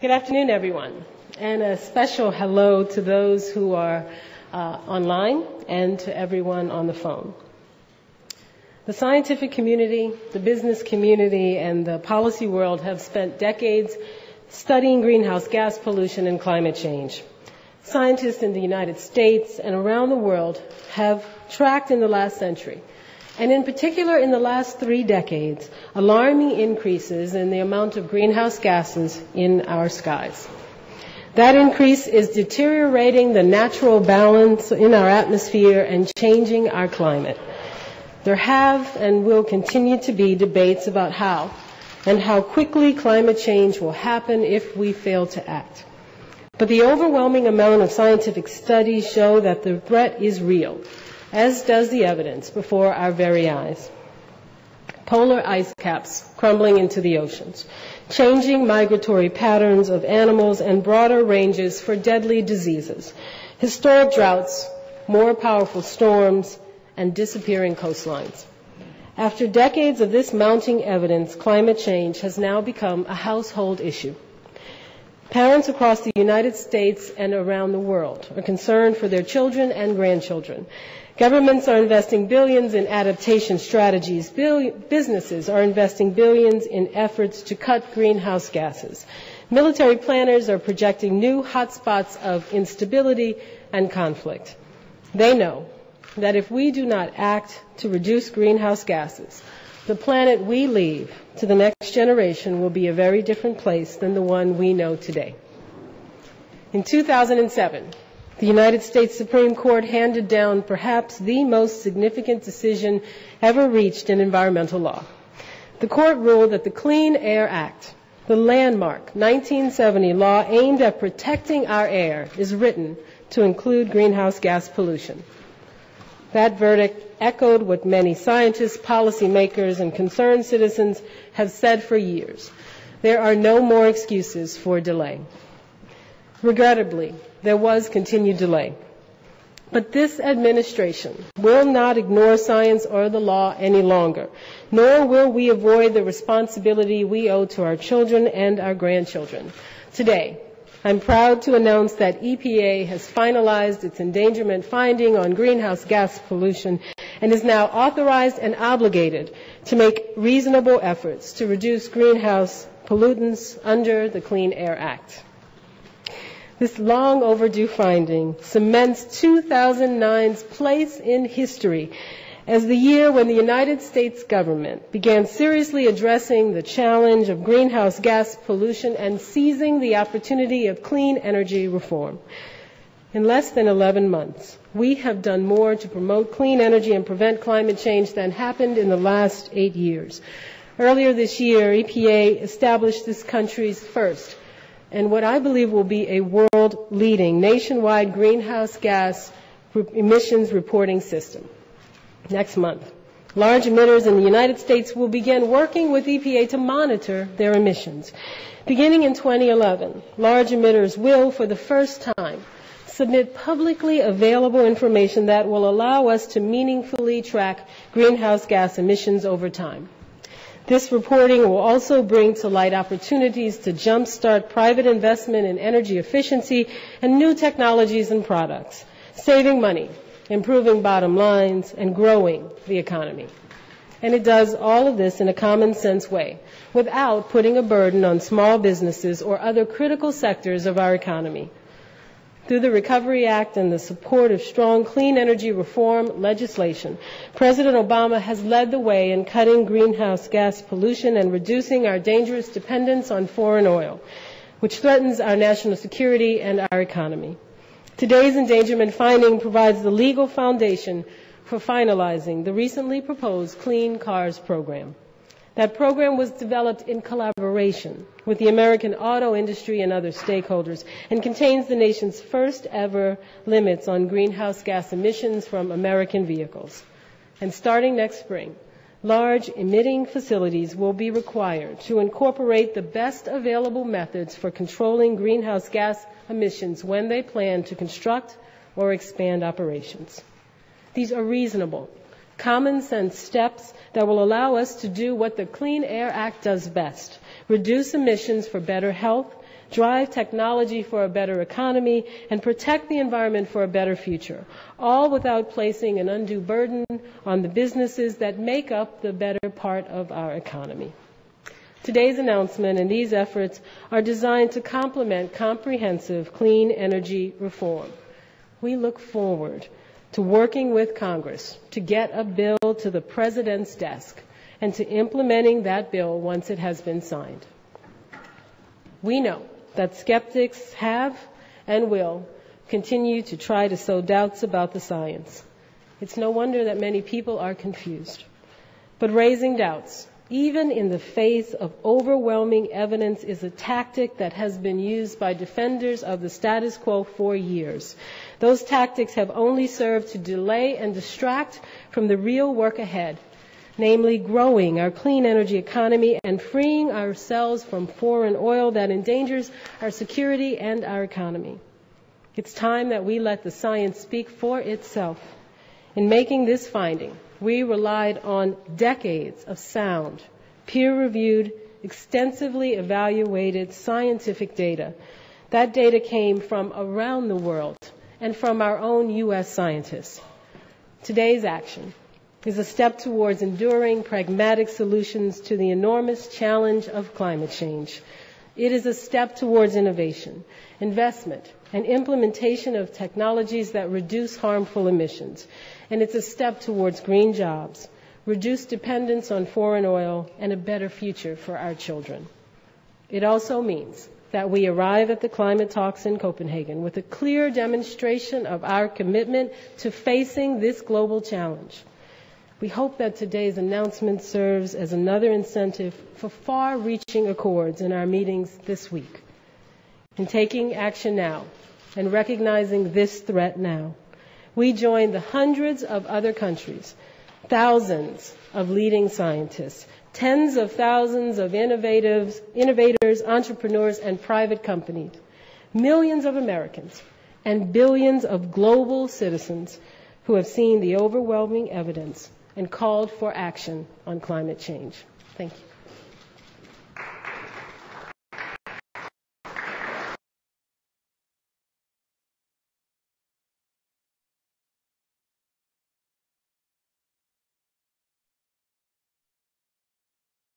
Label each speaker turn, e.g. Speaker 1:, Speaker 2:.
Speaker 1: Good afternoon, everyone, and a special hello to those who are online and to everyone on the phone. The scientific community, the business community, and the policy world have spent decades studying greenhouse gas pollution and climate change. Scientists in the United States and around the world have tracked in the last century, and in particular in the last 3 decades, alarming increases in the amount of greenhouse gases in our skies. That increase is deteriorating the natural balance in our atmosphere and changing our climate. There have and will continue to be debates about how and how quickly climate change will happen if we fail to act. But the overwhelming amount of scientific studies show that the threat is real, as does the evidence before our very eyes. Polar ice caps crumbling into the oceans, changing migratory patterns of animals and broader ranges for deadly diseases, historic droughts, more powerful storms, and disappearing coastlines. After decades of this mounting evidence, climate change has now become a household issue. Parents across the United States and around the world are concerned for their children and grandchildren. Governments are investing billions in adaptation strategies. Businesses are investing billions in efforts to cut greenhouse gases. Military planners are projecting new hotspots of instability and conflict. They know that if we do not act to reduce greenhouse gases, the planet we leave to the next generation will be a very different place than the one we know today. In 2007, the United States Supreme Court handed down perhaps the most significant decision ever reached in environmental law. The court ruled that the Clean Air Act, the landmark 1970 law aimed at protecting our air, is written to include greenhouse gas pollution. That verdict echoed what many scientists, policymakers, and concerned citizens have said for years. There are no more excuses for delay. Regrettably, there was continued delay. But this administration will not ignore science or the law any longer, nor will we avoid the responsibility we owe to our children and our grandchildren. Today, I'm proud to announce that EPA has finalized its endangerment finding on greenhouse gas pollution and is now authorized and obligated to make reasonable efforts to reduce greenhouse pollutants under the Clean Air Act. This long overdue finding cements 2009's place in history as the year when the United States government began seriously addressing the challenge of greenhouse gas pollution and seizing the opportunity of clean energy reform. In less than 11 months, we have done more to promote clean energy and prevent climate change than happened in the last 8 years. Earlier this year, EPA established this country's first and what I believe will be a world-leading nationwide greenhouse gas emissions reporting system. Next month, large emitters in the United States will begin working with EPA to monitor their emissions. Beginning in 2011, large emitters will, for the first time, submit publicly available information that will allow us to meaningfully track greenhouse gas emissions over time. This reporting will also bring to light opportunities to jumpstart private investment in energy efficiency and new technologies and products, saving money, improving bottom lines, and growing the economy. And it does all of this in a common sense way, without putting a burden on small businesses or other critical sectors of our economy. Through the Recovery Act and the support of strong clean energy reform legislation, President Obama has led the way in cutting greenhouse gas pollution and reducing our dangerous dependence on foreign oil, which threatens our national security and our economy. Today's endangerment finding provides the legal foundation for finalizing the recently proposed Clean Cars program. That program was developed in collaboration with the American auto industry and other stakeholders and contains the nation's first ever limits on greenhouse gas emissions from American vehicles. And starting next spring, large emitting facilities will be required to incorporate the best available methods for controlling greenhouse gas emissions when they plan to construct or expand operations. These are reasonable, common sense steps that will allow us to do what the Clean Air Act does best: reduce emissions for better health, drive technology for a better economy, and protect the environment for a better future, all without placing an undue burden on the businesses that make up the better part of our economy. Today's announcement and these efforts are designed to complement comprehensive clean energy reform. We look forward to working with Congress to get a bill to the President's desk and to implementing that bill once it has been signed. We know that skeptics have and will continue to try to sow doubts about the science. It's no wonder that many people are confused. But raising doubts, even in the face of overwhelming evidence, is a tactic that has been used by defenders of the status quo for years. Those tactics have only served to delay and distract from the real work ahead, namely growing our clean energy economy and freeing ourselves from foreign oil that endangers our security and our economy. It's time that we let the science speak for itself. In making this finding, we relied on decades of sound, peer-reviewed, extensively evaluated scientific data. That data came from around the world and from our own U.S. scientists. Today's action is a step towards enduring, pragmatic solutions to the enormous challenge of climate change. It is a step towards innovation, investment, and implementation of technologies that reduce harmful emissions. And it's a step towards green jobs, reduced dependence on foreign oil, and a better future for our children. It also means that we arrive at the climate talks in Copenhagen with a clear demonstration of our commitment to facing this global challenge. We hope that today's announcement serves as another incentive for far-reaching accords in our meetings this week. In taking action now and recognizing this threat now, we join the hundreds of other countries, thousands of leading scientists, tens of thousands of innovators, entrepreneurs, and private companies, millions of Americans, and billions of global citizens who have seen the overwhelming evidence and called for action on climate change. Thank you.